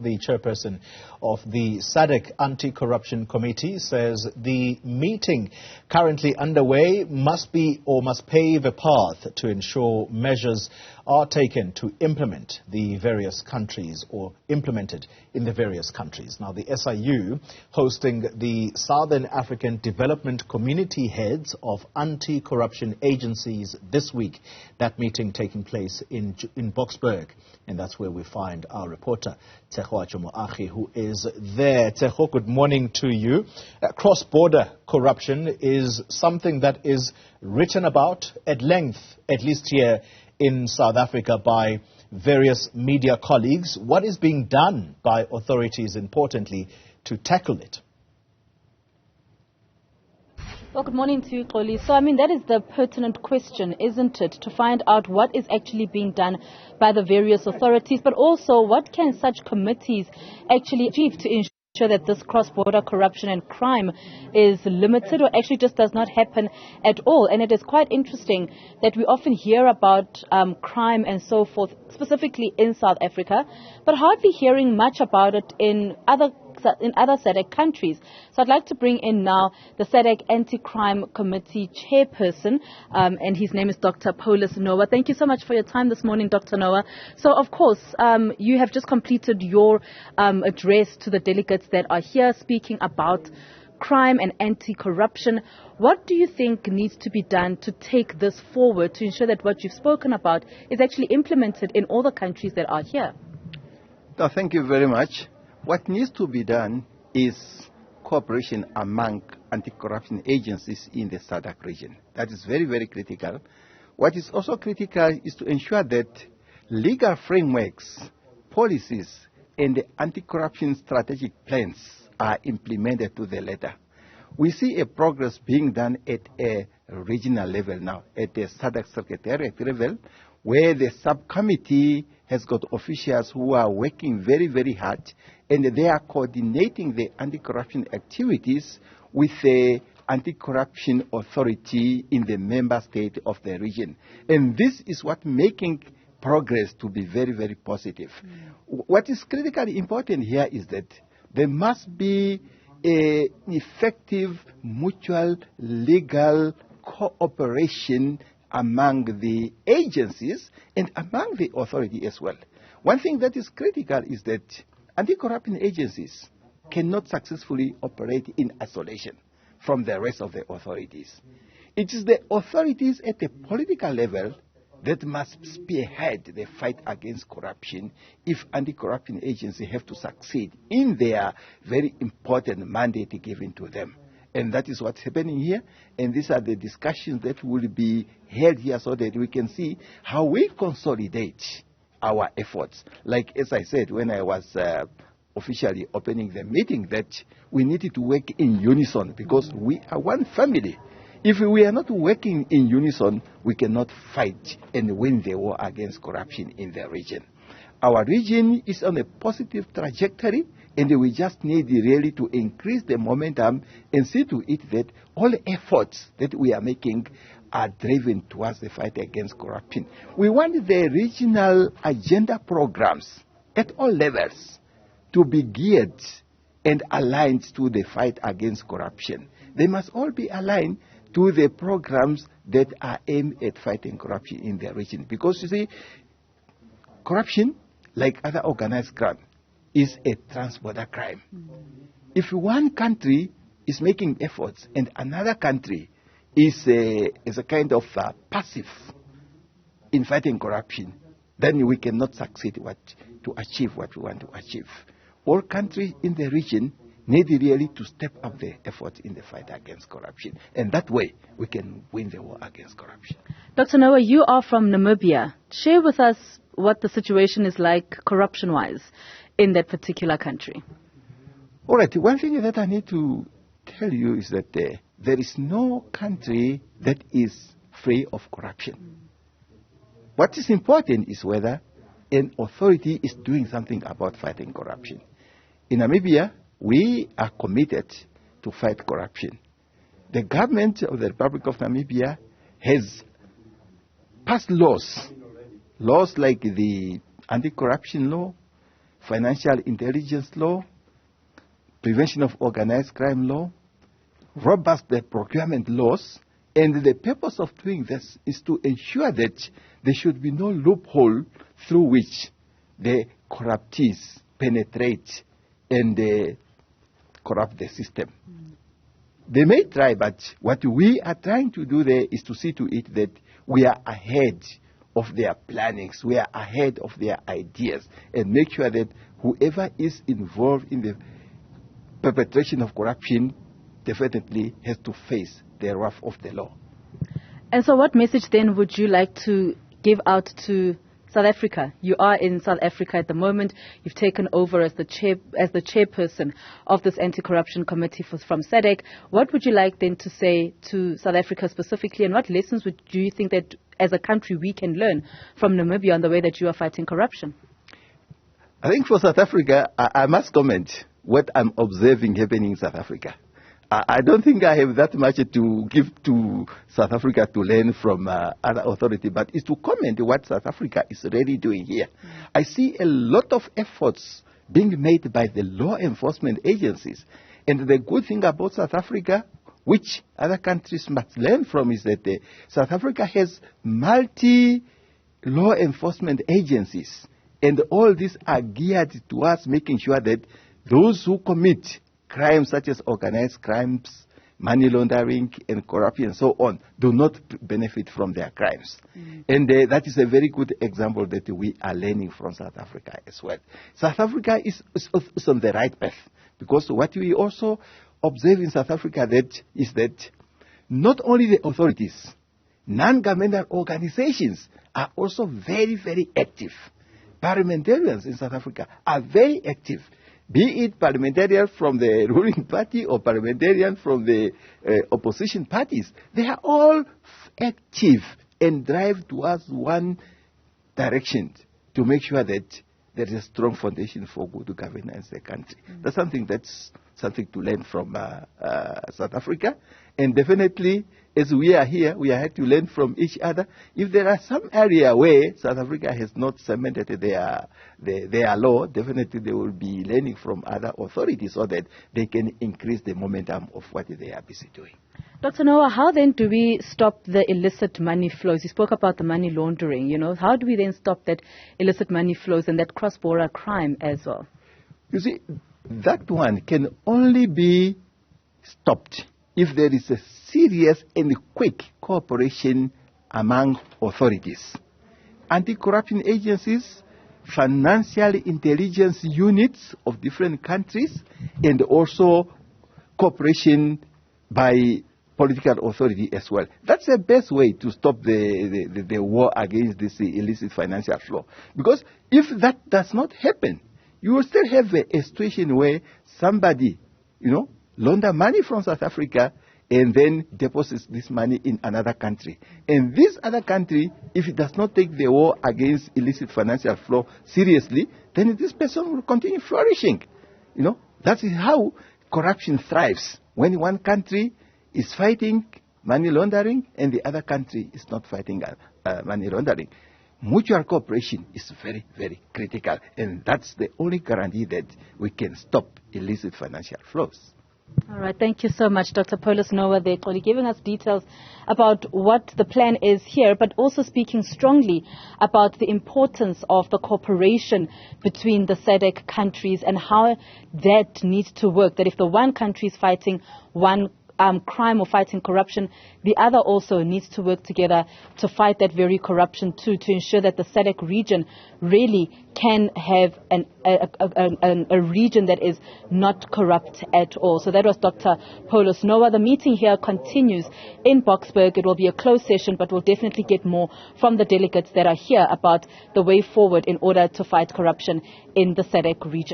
The chairperson of the SADC Anti-Corruption Committee says the meeting currently underway must pave a path to ensure measures are taken to implement the various countries or implemented in the various countries. Now, the SIU hosting the Southern African Development Community heads of anti-corruption agencies this week. That meeting taking place in Boksburg, and that's where we find our reporter Tshegohaco, Moagi, who is there. Tshegohaco, good morning to you. Cross-border corruption is something that is written about at length, at least here in South Africa, by various media colleagues. What is being done by authorities, importantly, to tackle it? Well, good morning to you, Xoli. So, that is the pertinent question, isn't it? To find out what is actually being done by the various authorities, but also what can such committees actually achieve to ensure that this cross-border corruption and crime is limited or actually just does not happen at all. And it is quite interesting that we often hear about crime and so forth, specifically in South Africa, but hardly hearing much about it in other SADC countries. So I'd like to bring in now the SADC Anti-Crime Committee chairperson, and his name is Dr. Paulus Noah. Thank you so much for your time this morning, Dr. Noah. So, of course, you have just completed your address to the delegates that are here speaking about crime and anti-corruption. What do you think needs to be done to take this forward to ensure that what you've spoken about is actually implemented in all the countries that are here? Thank you very much. What needs to be done is cooperation among anti-corruption agencies in the SADC region. That is very, very critical. What is also critical is to ensure that legal frameworks, policies, and the anti-corruption strategic plans are implemented to the letter. We see a progress being done at a regional level now, at the SADC Secretariat level, where the subcommittee has got officials who are working very, very hard, and they are coordinating the anti-corruption activities with the anti-corruption authority in the member state of the region. And this is what making progress to be very, very positive. What is critically important here is that there must be an effective mutual legal cooperation among the agencies and among the authority as well. One thing that is critical is that anti-corruption agencies cannot successfully operate in isolation from the rest of the authorities. It is the authorities at the political level that must spearhead the fight against corruption if anti-corruption agencies have to succeed in their very important mandate given to them. And that is what's happening here. And these are the discussions that will be held here so that we can see how we consolidate our efforts. Like, as I said, when I was officially opening the meeting, that we needed to work in unison because we are one family. If we are not working in unison, we cannot fight and win the war against corruption in the region. Our region is on a positive trajectory, and we just need really to increase the momentum and see to it that all efforts that we are making are driven towards the fight against corruption. We want the regional agenda programs at all levels to be geared and aligned to the fight against corruption. They must all be aligned to the programs that are aimed at fighting corruption in the region. Because, you see, corruption, like other organized crime, is a transborder crime. If one country is making efforts and another country is a kind of passive in fighting corruption, then we cannot succeed to achieve what we want to achieve. All countries in the region need really to step up their efforts in the fight against corruption. And that way, we can win the war against corruption. Dr. Noah, you are from Namibia. Share with us what the situation is like corruption-wise in that particular country. All right. One thing that I need to tell you is that there is no country that is free of corruption. What is important is whether an authority is doing something about fighting corruption. In Namibia, we are committed to fight corruption. The government of the Republic of Namibia has passed laws like the anti-corruption law, financial intelligence law, prevention of organized crime law, robust procurement laws, and the purpose of doing this is to ensure that there should be no loophole through which the corruptees penetrate and corrupt the system. They may try, but what we are trying to do there is to see to it that we are ahead of their plannings, we are ahead of their ideas, and make sure that whoever is involved in the perpetration of corruption definitely has to face the wrath of the law. And so what message then would you like to give out to South Africa? You are in South Africa at the moment. You've taken over as the chairperson of this anti-corruption committee from SADC. What would you like then to say to South Africa specifically, and what lessons do you think that as a country we can learn from Namibia on the way that you are fighting corruption? I think for South Africa, I must comment what I'm observing happening in South Africa. I don't think I have that much to give to South Africa to learn from other authorities, but it's to comment what South Africa is really doing here. I see a lot of efforts being made by the law enforcement agencies. And the good thing about South Africa, which other countries must learn from, is that South Africa has multi-law enforcement agencies. And all these are geared towards making sure that those who commit crimes such as organized crimes, money laundering, and corruption and so on do not benefit from their crimes. And that is a very good example that we are learning from South Africa as well. South Africa is on the right path, because what we also observe in South Africa is that not only the authorities, non-governmental organizations are also very, very active. Parliamentarians in South Africa are very active, be it parliamentarians from the ruling party or parliamentarians from the opposition parties. They are all active and drive towards one direction to make sure that there is a strong foundation for good governance in the country. That's something to learn from South Africa. And definitely, as we are here to learn from each other. If there are some area where South Africa has not cemented their law, definitely they will be learning from other authorities so that they can increase the momentum of what they are busy doing. Dr. Noah, how then do we stop the illicit money flows? You spoke about the money laundering, How do we then stop that illicit money flows and that cross-border crime as well? You see, that one can only be stopped if there is a serious and quick cooperation among authorities. Anti-corruption agencies, financial intelligence units of different countries, and also cooperation by political authority as well. That's the best way to stop the war against this illicit financial flow. Because if that does not happen, you will still have a situation where somebody, launder money from South Africa and then deposits this money in another country. And this other country, if it does not take the war against illicit financial flow seriously, then this person will continue flourishing. That is how corruption thrives. When one country is fighting money laundering and the other country is not fighting money laundering. Mutual cooperation is very, very critical, and that's the only guarantee that we can stop illicit financial flows. All right, thank you so much, Dr. Paulus Noah, there, giving us details about what the plan is here, but also speaking strongly about the importance of the cooperation between the SADC countries and how that needs to work, that if the one country is fighting one crime or fighting corruption, the other also needs to work together to fight that very corruption too, to ensure that the SADC region really can have a region that is not corrupt at all. So that was Dr. Paulus Noah. The meeting here continues in Boksburg. It will be a closed session, but we'll definitely get more from the delegates that are here about the way forward in order to fight corruption in the SADC region.